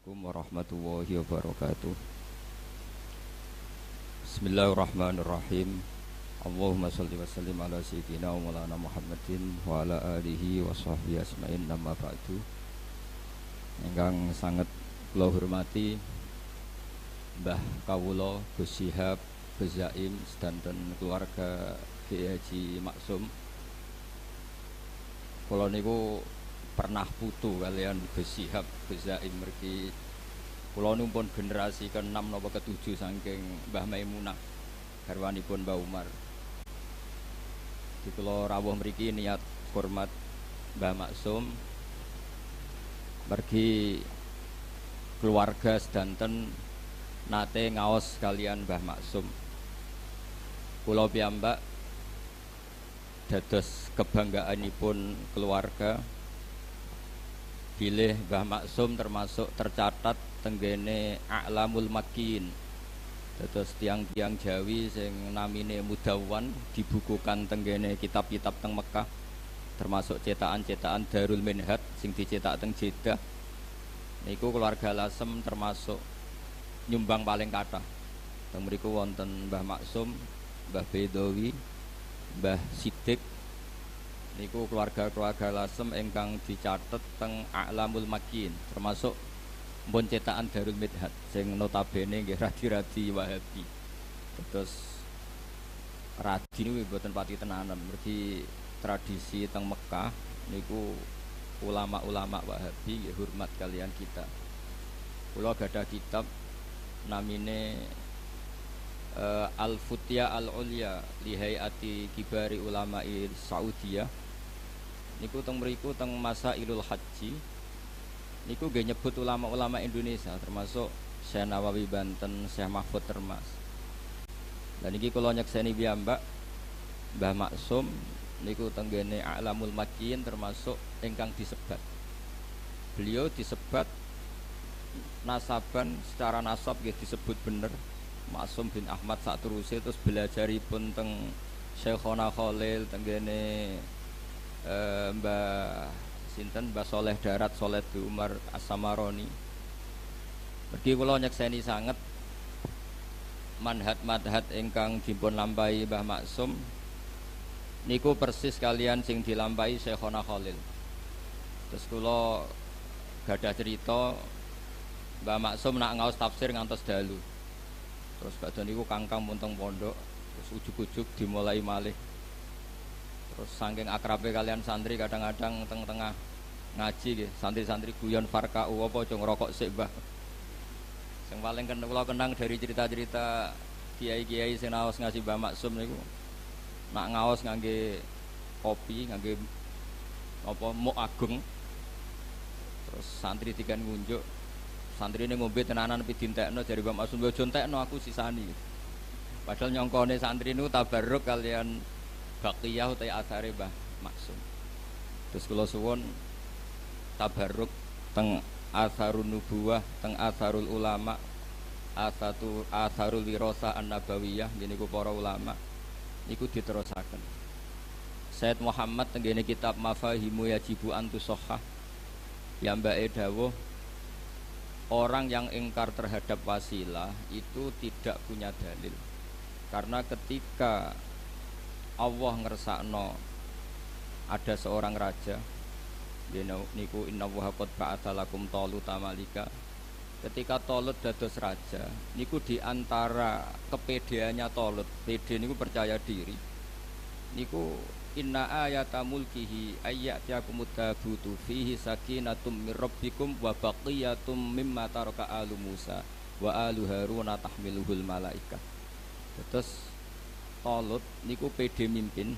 Assalamualaikum warahmatullahi wabarakatuh. Bismillahirrahmanirrahim. Allahumma shalli wa sallim ala sayyidina wa maulana Muhammadin wa ala alihi wa sahbihi asma'in, amma ba'du. Ingkang sanget kula hormati Mbah Kawula Gus Syihab Gus Zaim sedanten keluarga Kiai Haji Maksum. Kula niku pernah putu kalian Gus Syihab Gus Zaim mergi kula numpun generasi ke-6 napa ke-7 saking Mbah Maimunah garwanipun Mbah Umar. Di kula rawuh mriki niat hormat Mbah Maksum mergi keluarga sedanten nate ngaos kalian Mbah Maksum. Kula piyambak dados kebanggaanipun keluarga bilih Mbah Maksum termasuk tercatat tenggene A'lamul Makin. Dados tiang-tiang Jawi sing namine Mudawwan dibukukan tenggene kitab-kitab teng Mekah, termasuk cetakan-cetakan Darul Minhaj sing dicetak teng Jeddah. Niku keluarga Lasem termasuk nyumbang paling kathah. Teng mriku wonten Mbah Maksum, Mbah Bedawi, Mbah Siddiq. Niku keluarga-keluarga Lasem ingkang dicatet teng A'lamul Makin, termasuk pun cetakan Darul Minhaj sing notabene nggih radi-radi Wahabi. Terus radi niku mboten pati tenanan, mergi tradisi teng Mekah niku ulama-ulama Wahabi nggih hormat kalian kita. Kula gadah kitab namine Al-Futya Al-Ulya li Hayati Kibari Ulama'i Saudiyah. Niku teng mriku teng Masailul Haji. Niku nggih nyebut ulama-ulama Indonesia termasuk Syekh Nawawi Banten, Syekh Mahfud Termas. Lan niki kula nyekseni piyambak Mbah Maksum niku tenggene A'lamul Makin termasuk ingkang disebat. Beliau disebat nasaban secara nasab nggih disebut bener Maksum bin Ahmad saterusé, terus belajaripun teng Syekhona Khalil tenggene Mbah sinten Mbah Soleh Darat Soleh di Umar As-Samaroni. Mergi kula nyekseni sanget manhaj-manhaj ingkang dipun lampahi Mbah Maksum niku persis kalian sing dilampahi Syekhona Khalil. Terus kula gadah cerita Mbah Maksum nak ngaos tafsir ngantos dalu. Terus badhe niku kangkang munteng pondok, terus ujug-ujug dimulai malih. Terus saking akrabe kalian santri kadang-kadang teng-tengah ngaji nggih, santri-santri guyon farkau apa aja ngrokok sik, Mbah. Sing paling kula kenang dari cerita-cerita kiai-kiai sing naos ngaji Mbah Maksum niku nak ngaos ngangge kopi, ngangge apa muk agung. Terus santri dikan ngunjuk, santri ini ngombe tenanan tapi dintekno dari Mbah Maksum, yo jontekno aku sisani. Padahal nyongkone santri niku tabarruk kalian baqiyah utai athare Mbah Maksum. Terus kula suwun tabarruk teng atharun nubuwah, teng atharul ulama, atharul wirasah an-nabawiyah niku para ulama niku diterusaken. Said Muhammad tenggene kitab Mafahimu Yajibu Antusahhah ya mbake dawuh orang yang ingkar terhadap wasilah itu tidak punya dalil. Karena ketika Allah ngersakno ada seorang raja niku innallaha qad ba'atsa lakum taluta malika. Ketika Talut dados raja niku diantara kepedeannya Talut, pede niku percaya diri niku inna ayata mulkihi ayyatiakumut tabutu fihi sakinatum mir rabbikum wa baqiyatum mimma taraka alu Musa wa alu Haruna tahmiluhul malaika. Terus Talut niku pede mimpin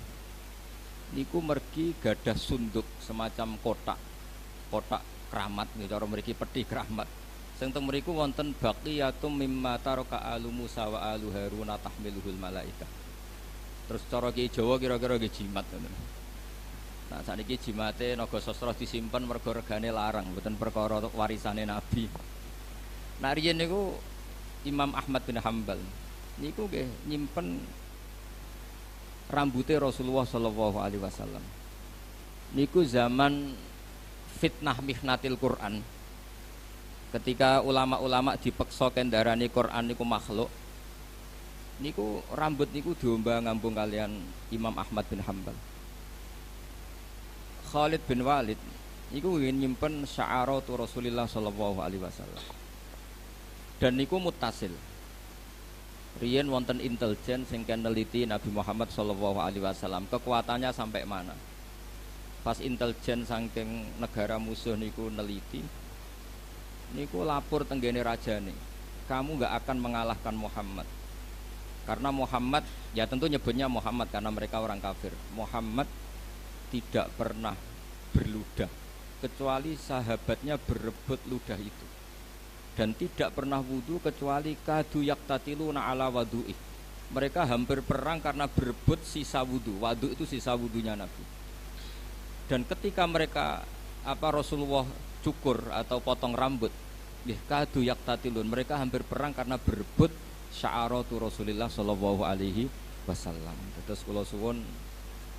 niku mergi gadah sunduk semacam kotak keramat niku cara mriki peti keramat sing teng mriku wonten baqiyatum mimma taraka alu Musa wa alu Haruna tahmiluhul malaika. Terus cara Ki Jawa kira-kira nggih jimat ngoten. Nah sakniki jimate naga sastra disimpen mergo regane larang, mboten perkara warisane Nabi. Nah riyen niku Imam Ahmad bin Hambal niku nggih nyimpen rambutnya Rasulullah sallallahu alaihi wasallam. Niku zaman fitnah mihnatil Quran. Ketika ulama-ulama dipeksa kendarani Quran niku makhluk, niku rambut niku diomba ngambung kalian Imam Ahmad bin Hanbal. Khalid bin Walid niku ingin nyimpen sya'aratu Rasulillah sallallahu alaihi wasallam. Dan niku mutasil. Riyen wonten intelijen sing neliti Nabi Muhammad sallallahu alaihi wasallam, kekuatannya sampai mana. Pas intelijen saking negara musuh niku neliti, niku lapor tenggene rajane, kamu nggak akan mengalahkan Muhammad. Karena Muhammad, ya tentu nyebutnya Muhammad karena mereka orang kafir. Muhammad tidak pernah berludah kecuali sahabatnya berebut ludah itu, dan tidak pernah wudu kecuali kadu yaktatiluna ala wadu'i. Mereka hampir perang karena berebut sisa wudu. Wadu itu sisa wudunya Nabi. Dan ketika mereka Rasulullah cukur atau potong rambut, kadu yaktatilun, mereka hampir perang karena berebut sya'aratu Rasulillah sallallahu alaihi wasallam. Terus kula suwun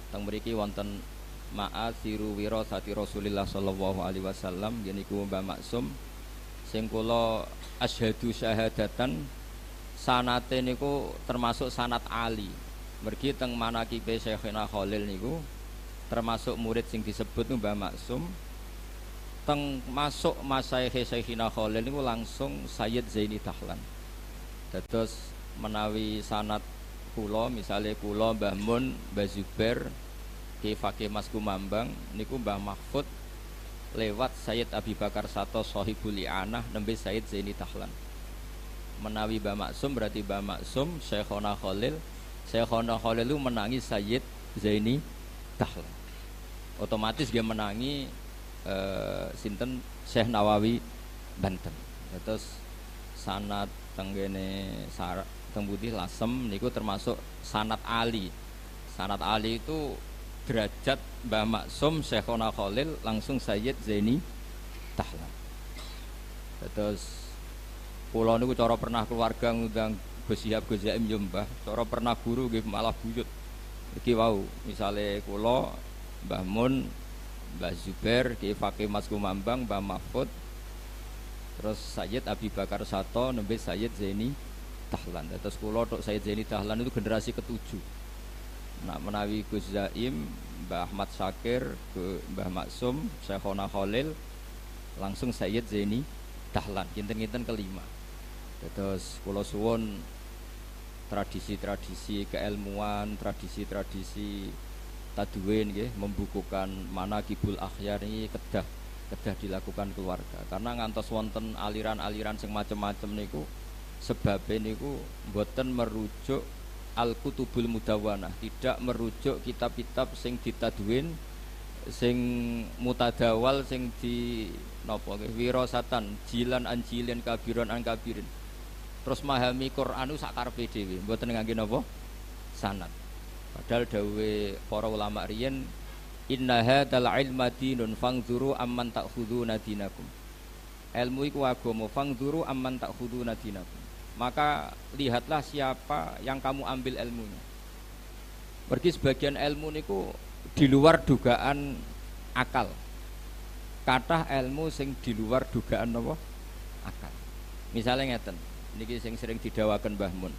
teng mriki wonten ma'asiru wirasati Rasulillah sallallahu alaihi wasallam, yeniku Mbah Maksum sing kula asyhadu syahadatan sanate niku termasuk sanat ali. Mergi teng manaqibe Syekhina Khalil niku termasuk murid sing disebut Mbah Maksum. Teng masuk masaih Syekhina Khalil niku langsung Sayyid Zaini Dahlan. Dados menawi sanad kula, misale kula Mbah Mun, Mbah Zubair, Ki Fakih Mas Kumambang niku Mbah Mahfud lewat Sayyid Abi Bakar Sato Sohibul I'anah nembe Sayyid Zaini Dahlan. Menawi Mbah Maksum berarti Mbah Maksum Syekhona Khalil, Syekhona Khalil itu menangi Sayyid Zaini Dahlan. Otomatis dia menangi sinten Syekh Nawawi Banten. Terus sanad tenggene teng putih Lasem niku termasuk sanad Ali. Sanad Ali itu derajat Mbah Maksum Syekhona Khalil langsung Sayyid Zaini Dahlan. Terus kula niku cara pernah keluarga ngundang Gus Syihab Gus Zaim yo Mbah, cara pernah guru nggih malah buyut. Iki wau misale kula Mbah Mun, Mbah Zubair, Ki Fakih Mas Kumambang, Mbah Mahfud, terus Sayyid Abi Bakar Sato nembe Sayyid Zaini Dahlan. Terus kula tok Sayyid Zaini Dahlan itu generasi ketujuh. Nah menawi Gus Zaim, Mbah Ahmad Syakir, Mbah Maksum, Syekhona Khalil langsung Sayyid Zaini Dahlan, kinten-kinten kelima. Terus kula suwun tradisi-tradisi keilmuan, tradisi-tradisi tadwin nggih, membukukan manaqibul akhyar ini kedah dilakukan keluarga. Karena ngantos wonten aliran-aliran sing macem-macem niku sebabnya niku mboten merujuk al-kutubul mudawwanah, tidak merujuk kitab-kitab sing ditadwin sing mutadawal sing di napa nggih wirasatan jilan anjilin kabiron an kabirin. Terus memahami Quran itu sakarepe dhewe, mboten ngangge napa sanad. Padahal dawe para ulama riyen inna hadzal ilma dinun fangzuru amman ta'khuduna dinakum. Ilmu iku agama, fangzuru amman ta'khuduna dinakum. Maka lihatlah siapa yang kamu ambil ilmunya. Pergi sebagian ilmu niku di luar dugaan akal. Kathah ilmu sing di luar dugaan apa? Akal. Misalnya ngeten, niki sing sering didawaken Mbah Mun.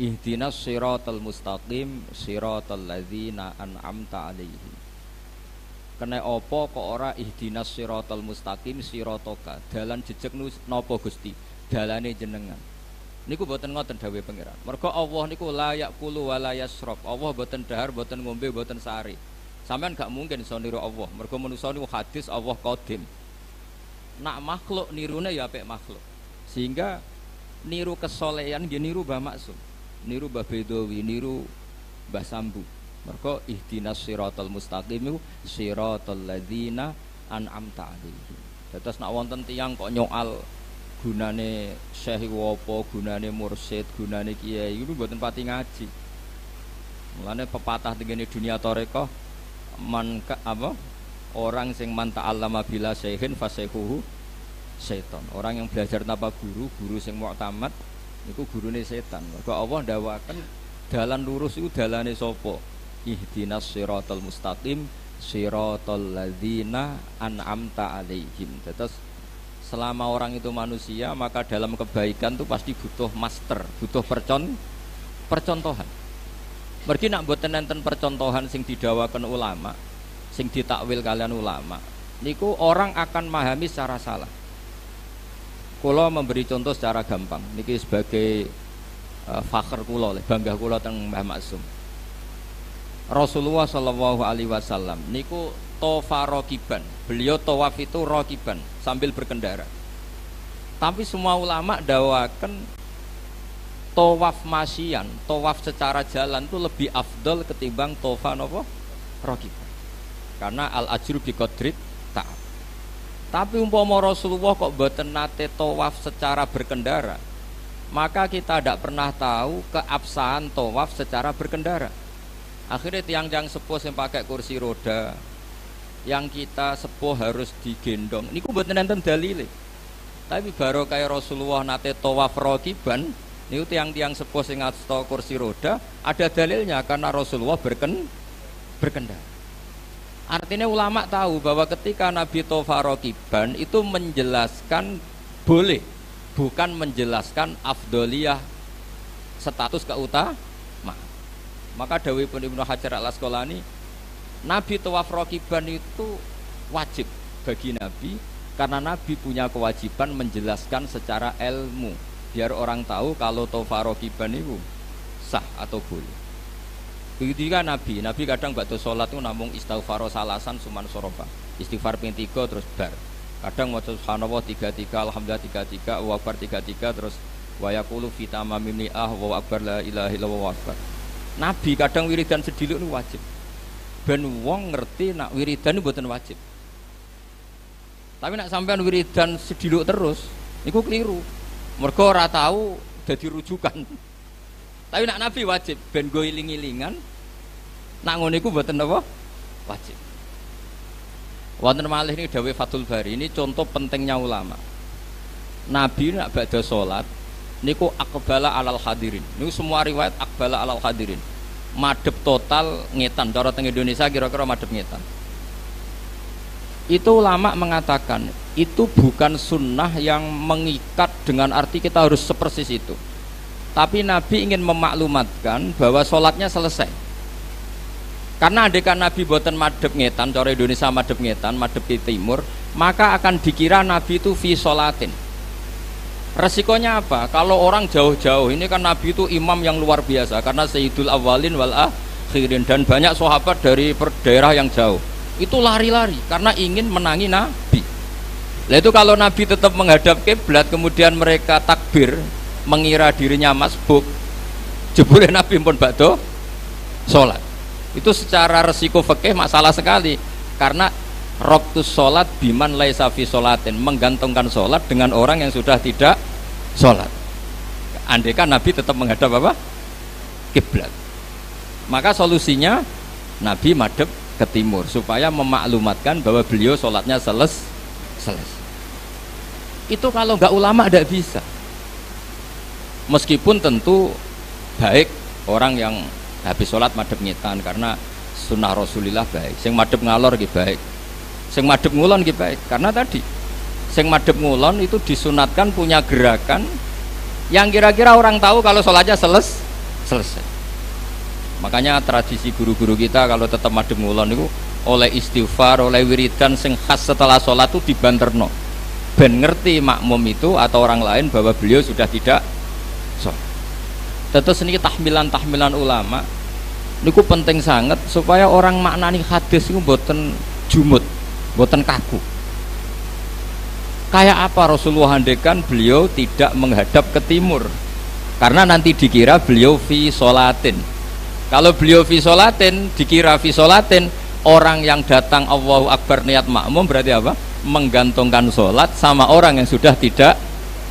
Ihdinas siratal mustaqim siratal ladzina an'amta 'alaihim. Kene apa kok ora ihdinas siratal mustaqim siratoka, dalan jejeg napa Gusti, dalane jenengan. Niku boten ngoten dawuh pangeran. Mergo Allah niku la yaqulu wa la yasrab. Allah boten dahar, boten ngombe, boten sari. Sampeyan gak mungkin iso niru Allah. Mergo manusa niku hadis Allah qadim. Nak makhluk nirune ya apik makhluk. Sehingga niru kesolehan nggih niru Mbah Maksum, niru Mbah Bedawi, niru Mbah Sambu. Mergo ihdinas siratal mustaqim siratal ladzina an'amta 'alaihim. Terus nak wonten tiyang kok nyoal gunane syekh apa, gunane mursyid, gunane kiai itu mboten pati ngaji. Mulane pepatah tengene dunia tarekah orang sing man ta'allama bila syekhin fasayhuhu setan. Orang yang belajar tanpa guru, guru sing mu'tamad niku gurune setan. Mergo Allah ndawaken dalan lurus iku dalane sapa? Ihdinas siratal mustaqim siratal ladzina an'amta 'alaihim. Terus selama orang itu manusia, maka dalam kebaikan itu pasti butuh master, butuh percontohan. Mergi nak mboten enten percontohan sing didawakan ulama, sing ditakwil kalian ulama, niku orang akan memahami secara salah. Kula memberi contoh secara gampang, niki sebagai fakhr kula, bangga kula teng Mbah Maksum. Rasulullah Shallallahu Alaihi Wasallam niku tofa rokiban, beliau tawaf itu rokiban sambil berkendara. Tapi semua ulama dawakan tawaf masyian, tawaf secara jalan itu lebih afdol ketimbang tofa nopo rokiban. Karena al ajru bi qadrit ta'ab. Tapi umpama Rasulullah kok boten nate tawaf secara berkendara, maka kita tidak pernah tahu keabsahan tawaf secara berkendara. Akhirnya tiang-tiang sepuh yang pakai kursi roda, yang kita sepuh harus digendong. Niku mboten enten dalile. Tapi baru kayak Rasulullah nate tawaf rokiban, niku tiang-tiang sepuh sing ngasta kursi roda ada dalilnya karena Rasulullah berkendara. Artinya ulama tahu bahwa ketika Nabi tawaf rokiban itu menjelaskan boleh, bukan menjelaskan afdoliyah status keutamaan. Maka dawuhipun Ibnu Hajar Al Asqalani, Nabi tawaf rokiban itu wajib bagi Nabi karena Nabi punya kewajiban menjelaskan secara ilmu biar orang tahu kalau tawaf rokiban itu sah atau boleh. Begitu juga Nabi kadang waktu sholat itu namung istighfar salasan suman sorofa, istighfar ping 3 terus bar. Kadang maca subhanallah 33, alhamdulillah 33, wa akbar 33 terus wa yaqulu fi tamamim ni'ah wa akbar la ilaha illallah wa akbar. Nabi kadang wiridan sediluk itu wajib. Ben wong ngerti nak wiridan itu mboten wajib. Tapi nak sampean wiridan sediluk terus, niku keliru. Mergo ora tahu dadi rujukan. Tapi nak Nabi wajib ben go iling-ilingan. Nak ngono iku mboten apa? Wajib. Wonten malih ini dawuh Fathul Bari, ini contoh pentingnya ulama. Nabi nak badhe salat niku aqbala alal hadirin. Niku semua riwayat aqbala alal hadirin. Madhep total ngetan. Cara teng Indonesia kira-kira madhep ngetan. Itu ulama mengatakan itu bukan sunnah yang mengikat dengan arti kita harus sepersis itu. Tapi Nabi ingin memaklumatkan bahwa sholatnya selesai. Karena andekan Nabi boten madhep ngetan, cara Indonesia madhep ngetan, madhep ke timur, maka akan dikira Nabi itu fi sholatin. Resikonya apa? Kalau orang jauh-jauh, ini kan Nabi itu imam yang luar biasa karena sayyidul awwalin wal akhirin, dan banyak sahabat dari daerah yang jauh itu lari-lari karena ingin menangi Nabi. Nah itu kalau Nabi tetap menghadap kiblat kemudian mereka takbir mengira dirinya masbuk, jebule Nabi pun badhe salat. Itu secara resiko fikih masalah sekali karena Roktus sholat biman laisa fi sholatin, menggantungkan sholat dengan orang yang sudah tidak sholat. Andaikan Nabi tetap menghadap apa? Kiblat. Maka solusinya Nabi madhep ke timur supaya memaklumatkan bahwa beliau sholatnya selesai. Itu kalau nggak ulama tidak bisa. Meskipun tentu baik orang yang habis sholat madhep ngetan karena sunnah Rasulillah baik. Sing madhep ngalor gitu baik. Sing madhep ngulon gitu baik, karena tadi sing madhep ngulon itu disunatkan punya gerakan yang kira-kira orang tahu kalau sholatnya selesai. Makanya tradisi guru-guru kita kalau tetap madhep ngulon itu oleh istighfar, oleh wiridan sing khas setelah sholat itu dibanterno ben ngerti makmum itu atau orang lain bahwa beliau sudah tidak sholat. Terus ini tahmilan ulama niku penting sangat supaya orang maknani hadis itu mboten jumut, mboten kaku. Kayak apa Rasulullah handekan beliau tidak menghadap ke timur karena nanti dikira beliau fi sholatin. Kalau beliau fi sholatin dikira fi sholatin, orang yang datang Allahu Akbar niat makmum berarti apa? Menggantungkan sholat sama orang yang sudah tidak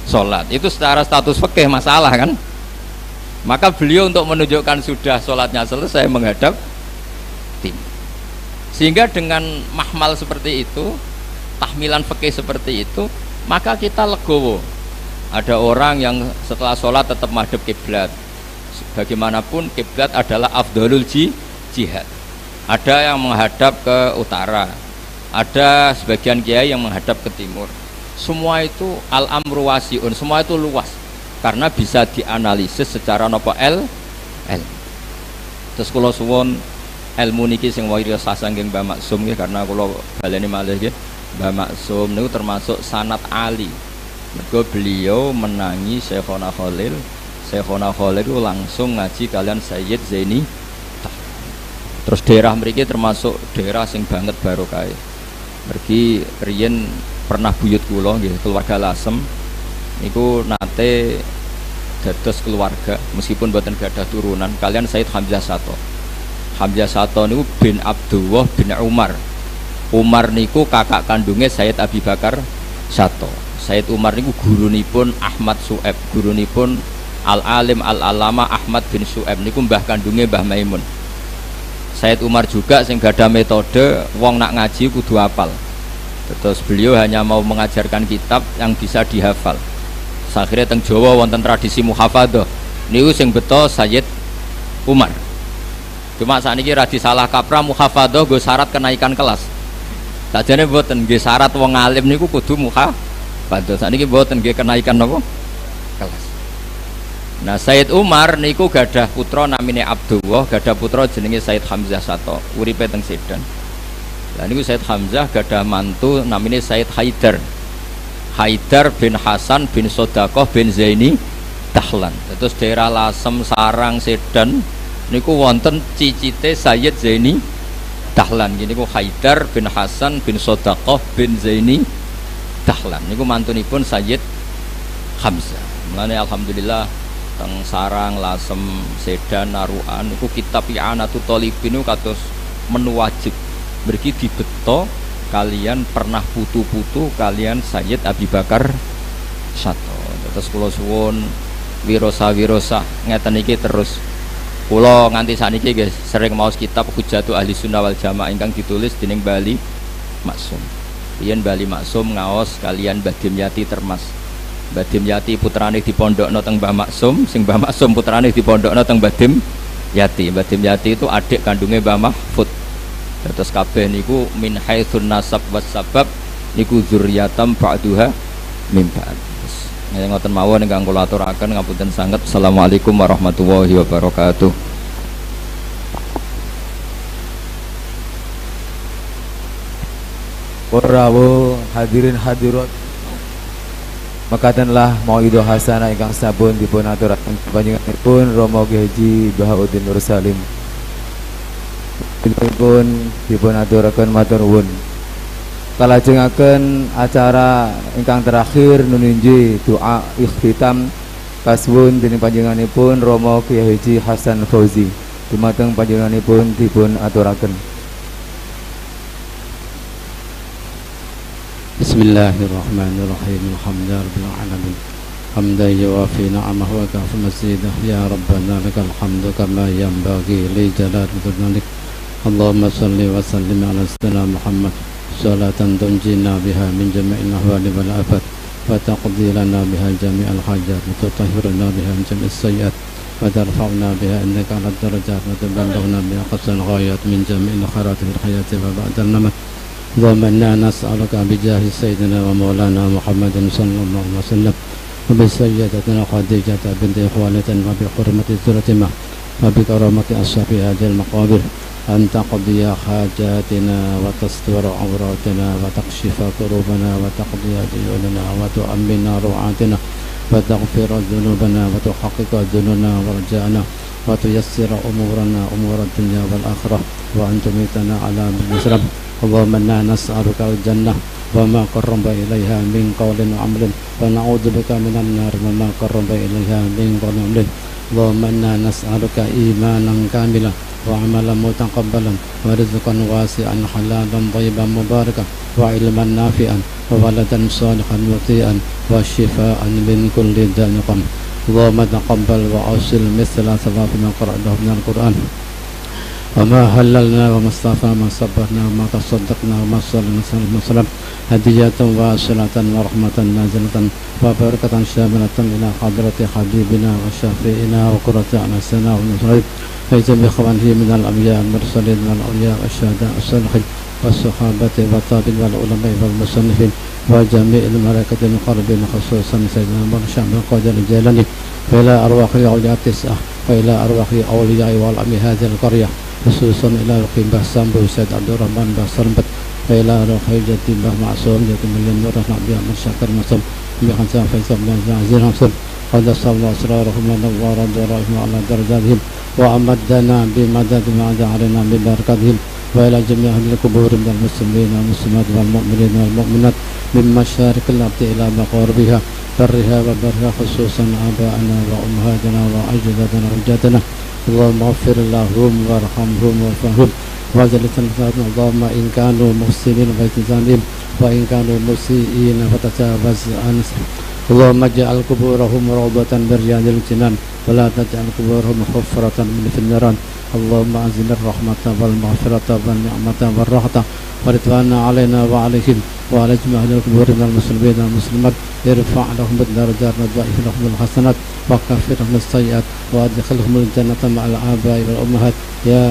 sholat. Itu secara status fikih masalah kan. Maka beliau untuk menunjukkan sudah sholatnya selesai menghadap timur. Sehingga dengan mahmal seperti itu, tahmilan fikih seperti itu, maka kita legowo. Ada orang yang setelah sholat tetap madhep kiblat. Bagaimanapun kiblat adalah afdhalul jihad. Ada yang menghadap ke utara, ada sebagian kiai yang menghadap ke timur. Semua itu al-amru wasiun, semua itu luas karena bisa dianalisis secara nopo L. Terus kula suwun ilmu niki sing wirasa saking Mbah Maksum nggih, karena kula baleni malih nggih. Mbah Maksum niku termasuk sanad ali. Mergo beliau menangi Syekhona Khalil. Syekhona Khalil itu langsung ngaji kalian Sayyid Zaini. Terus daerah mriki termasuk daerah sing banget barokah. Mergi riyen pernah buyut kula nggih, keluarga Lasem niku nate dados keluarga meskipun mboten gadah turunan kalian Sayyid Hamzah Sato. Hamzah Sato niku bin Abdullah bin Umar. Umar niku kakak kandungnya Sayyid Abi Bakar Sato. Sayyid Umar niku gurunipun Ahmad Su'eb, gurunipun Al-Alim Al-Alama Ahmad bin Su'eb niku mbah kandungnya Mbah Maimun. Sayyid Umar juga sing gadah metode wong nak ngaji kudu hafal. Terus beliau hanya mau mengajarkan kitab yang bisa dihafal. Akhirnya teng Jawa wonten tradisi muhafadzah. Niku sing beto Sayyid Umar. Cuma sakniki ra disalah kaprah muhafadzah nggo syarat kenaikan kelas. Sajane mboten nggih syarat wong alim niku kudu muhafadzah. Sakniki mboten nggih kenaikan napa? Kelas. Nah, Sayyid Umar niku gadah putra namine Abdullah, gadah putra jenenge Sayyid Hamzah Sato, uripe teng Sedan. Lah niku Sayyid Hamzah gadah mantu namine Sayyid Haidar bin Hasan bin Sodakoh bin Zaini Dahlan. Terus daerah Lasem, Sarang, Sedan niku wonten cicite Sayyid Zaini Dahlan. Gini niku Haidar bin Hasan bin Sodakoh bin Zaini Dahlan. Niku mantunipun Sayyid Hamzah. Mulane alhamdulillah teng Sarang, Lasem, Sedan, Naruan niku kitab I'anatut Thalibin niku kados menu wajib. Mergi dibeto kalian pernah putu-putu kalian Sayyid Abi Bakar Sato. Terus kula suwun wirosa ngeten iki terus kula nganti saniki guys sering maos kitab Hujjatu Ahli Sunnah wal Jamaah ingkang ditulis dening Bali Maksum. Riyen Bali Maksum ngaos kalian Mbah Dimyati Termas. Mbah Dimyati putrane dipondhokno teng Mbah Maksum, sing Mbah Maksum putrane dipondhokno teng Mbah Dimyati. Mbah Dimyati itu adik kandungnya Mbah Mahfud. Terus kabeh niku min haitsun nasab was sabab niku dzurriyatam ba'duha min ba'd. Nek ngoten mawon ingkang kula aturaken ngapunten sanget. Assalamualaikum warahmatullahi wabarakatuh. Warahmatullahi hadirin hadirat. Makatenlah mauidul hasanah ingkang sampun dipun aturaken panjenenganipun Romo Haji Bahauddin Nur Salim. Dipun aturaken matur nuwun. Kalajengaken acara ingkang terakhir nununji doa ikhtitam kasuwun dening panjenenganipun Romo Kiai Haji Hasan Fauzi. Dumateng panjenenganipun dipun aturaken. Bismillahirrahmanirrahim. Alhamdulillahirabbil alamin. Hamdan yuwafi ni'amahu wa kafi mazidah. Ya Rabbana lakal hamdu kama yanbaghi li jalali wajhik. Allahumma salli wa sallim ala sayyidina Muhammad salatan tunjina biha min jami'il ahwali wal afat wa taqdi lana biha jami'al hajat wa tutahhiruna biha min jami'is sayyi'at wa tarfa'una biha innaka 'alad darajat wa tuballighuna biha aqsal ghayat min jami'il khairat fil hayati wa ba'dal mamat. Allahumma inna nas'aluka bi jahi sayyidina wa maulana Muhammadin sallallahu alaihi wasallam wa bi sayyidatina Khadijah binti Khuwailid wa bi hurmati Fatimah wa bi karamati ashabi hadhil maqabir أن تقضي حاجاتنا وتستر عوراتنا وتكشف كروبنا وتقضي ديوننا وتؤمن روعاتنا وتغفر ذنوبنا وتحقق ذنوبنا ورجاءنا وتيسر أمورنا أمور الدنيا والآخرة وأن تميتنا على بالإسلام. اللهم إنا نسألك الجنة وما قرب إليها من قول وعمل ونعوذ بك من النار وما قرب إليها من قول وعمل. اللهم إنا نسألك إيمانا كاملا وعملا متقبلا ورزقا واسعا حلالا طيبا مباركا وعلما نافعا وولدا صالحا مطيعا وشفاء من كل داء. اللهم تقبل وأوصل مثل ثواب ما قرأناه من القرآن وما هللنا وما استغفرنا وما صبرنا وما تصدقنا وما صلينا وسلم هدية واصلة ورحمة نازلة وبركة شاملة إلى حضرة حبيبنا وشفيعنا وقرة أنفسنا ونصرنا وجميع إخوانه من الأنبياء المرسلين والأولياء والشهداء والصالحين والصحابة والتابعين والعلماء والمصنفين وجميع الملائكة المقربين خصوصا سيدنا مرشد بن قادر الجيلاني وإلى أرواح الأولياء التسعة وإلى أرواح أولياء والأمي هذه القرية خصوصا إلى روح باه سامبو سيد عبد الرحمن باه سلمت وإلى روح جدي باه معصوم جدي مليون نور نبي أحمد شاكر مسلم بخمسة فيصل بن عزيز حمصل قدس الله أسرارهم ونور درائهم على درجاتهم وأمدنا بمدد ما عدا علينا من بركاتهم وإلى جميع أهل القبور من المسلمين والمسلمات والمؤمنين والمؤمنات من مشارق الأرض إلى مغاربها برها وبرها خصوصا آباءنا وأمهاتنا وأجدادنا وجدنا اللهم اغفر لهم وارحمهم وارحمهم وجلت الفاتحة اللهم إن كانوا محسنين فالتزامهم وإن كانوا مسيئين فتجاوز عنهم اللهم اجعل قبورهم روضة من رياض الجنان ولا تجعل قبورهم حفرة من في النيران اللهم أنزل الرحمة والمغفرة والنعمة والرحمة ورضوانا علينا وعليهم وعلى جميع أهل القبور من المسلمين والمسلمات ارفع لهم الدرجات وضاعف لهم الحسنات وكفر لهم السيئات وادخلهم الجنة مع الآباء والأمهات يا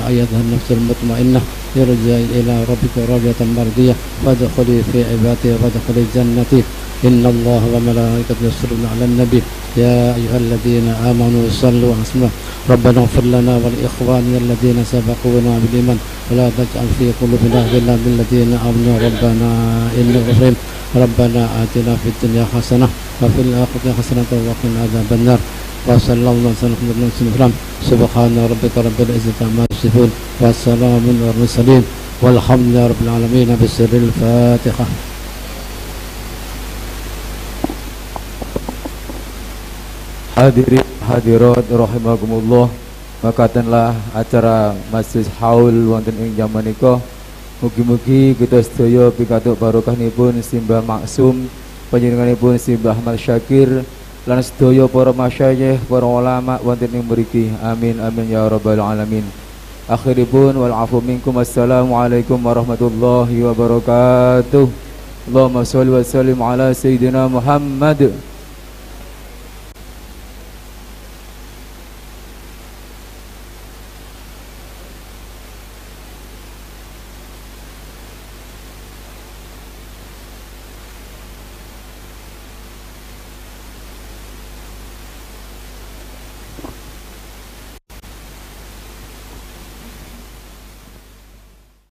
أيتها النفس المطمئنة ارجعي إلى ربك راجعة مرضية فادخلي في عبادي وادخلي جنتي إن الله وملائكته يصلون على النبي يا أيها الذين آمنوا صلوا وسلموا ربنا اغفر لنا ولإخواننا الذين سبقونا بالإيمان ولا تجعل في قلوبنا غلا للذين آمنوا ربنا إنك رحيم ربنا آتنا في الدنيا حسنة وفي الآخرة حسنة وقنا عذاب النار وصلى الله وسلم على نبينا سبحان ربك رب العزة عما يصفون والسلام على المرسلين والحمد لله رب العالمين بسر الفاتحة. Hadirin hadirat rahimakumullah, makatenlah acara Masjid Haul wonten ing jaman menika mugi-mugi kita sedaya pikantuk barokahipun Simbah Maksum, panjenenganipun Simbah Ahmad Syakir lan sedaya para masyayikh, para ulama wonten ing mriki. Amin amin ya rabbal alamin. Akhiripun wal afu minkum. Assalamualaikum warahmatullahi wabarakatuh. Allahumma shalli wa sallim ala sayyidina Muhammad